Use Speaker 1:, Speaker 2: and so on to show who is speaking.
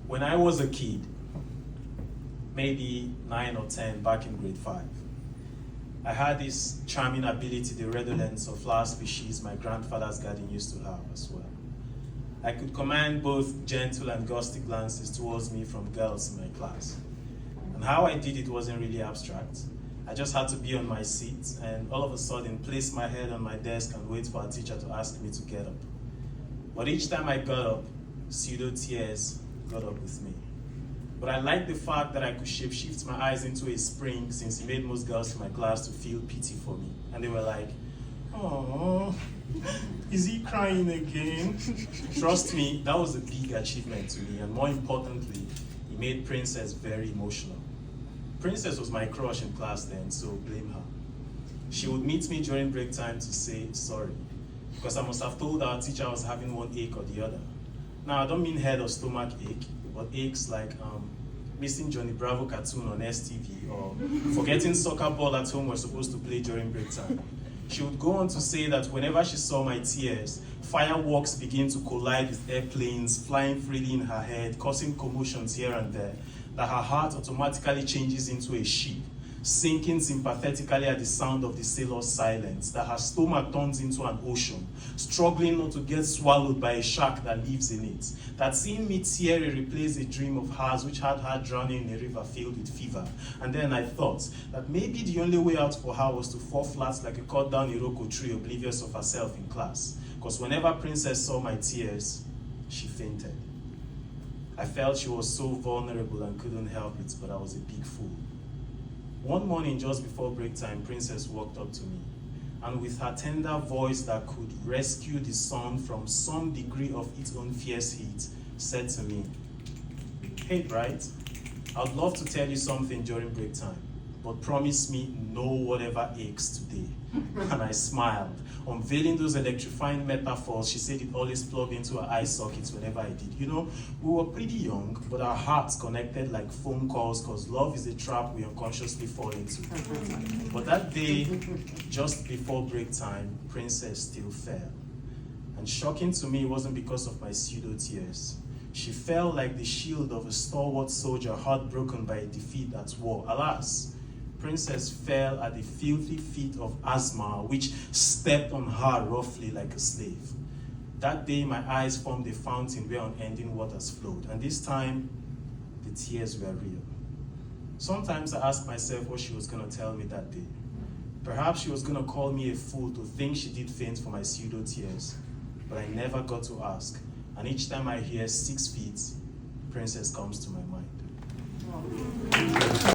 Speaker 1: When I was a kid, maybe 9 or 10, back in grade 5, I had this charming ability, the redolence of flower species my grandfather's garden used to have as well. I could command both gentle and gusty glances towards me from girls in my class. And how I did it wasn't really abstract. I just had to be on my seat and all of a sudden place my head on my desk and wait for a teacher to ask me to get up. But each time I got up, pseudo tears got up with me. But I liked the fact that I could shapeshift my eyes into a spring, since he made most girls in my class to feel pity for me. And they were like, "Oh, is he crying again?" Trust me, that was a big achievement to me. And more importantly, he made Princess very emotional. Princess was my crush in class then, so blame her. She would meet me during break time to say sorry, because I must have told our teacher I was having one ache or the other. Now, I don't mean head or stomach ache, but aches like missing Johnny Bravo cartoon on STV or forgetting soccer ball at home we're supposed to play during break time. She would go on to say that whenever she saw my tears, fireworks began to collide with airplanes flying freely in her head, causing commotions here and there, that her heart automatically changes into a ship, sinking sympathetically at the sound of the sailor's silence, that her stomach turns into an ocean, struggling not to get swallowed by a shark that lives in it, that seeing me teary replaced a dream of hers which had her drowning in a river filled with fever. And then I thought that maybe the only way out for her was to fall flat like a cut down Iroko tree, oblivious of herself in class. Because whenever Princess saw my tears, she fainted. I felt she was so vulnerable and couldn't help it, but I was a big fool. One morning, just before break time, Princess walked up to me, and with her tender voice that could rescue the sun from some degree of its own fierce heat, said to me, "Hey, Bright, I'd love to tell you something during break time, but promise me no whatever aches today." And I smiled. Unveiling those electrifying metaphors, she said it always plugged into her eye sockets whenever I did. You know, we were pretty young, but our hearts connected like phone calls, because love is a trap we unconsciously fall into. But that day, just before break time, Princess still fell. And shocking to me, it wasn't because of my pseudo tears. She fell like the shield of a stalwart soldier heartbroken by a defeat at war. Alas, Princess fell at the filthy feet of Asma, which stepped on her roughly like a slave. That day, my eyes formed a fountain where unending waters flowed, and this time, the tears were real. Sometimes I ask myself what she was going to tell me that day. Perhaps she was going to call me a fool to think she did faint for my pseudo tears, but I never got to ask, and each time I hear 6 feet, Princess comes to my mind.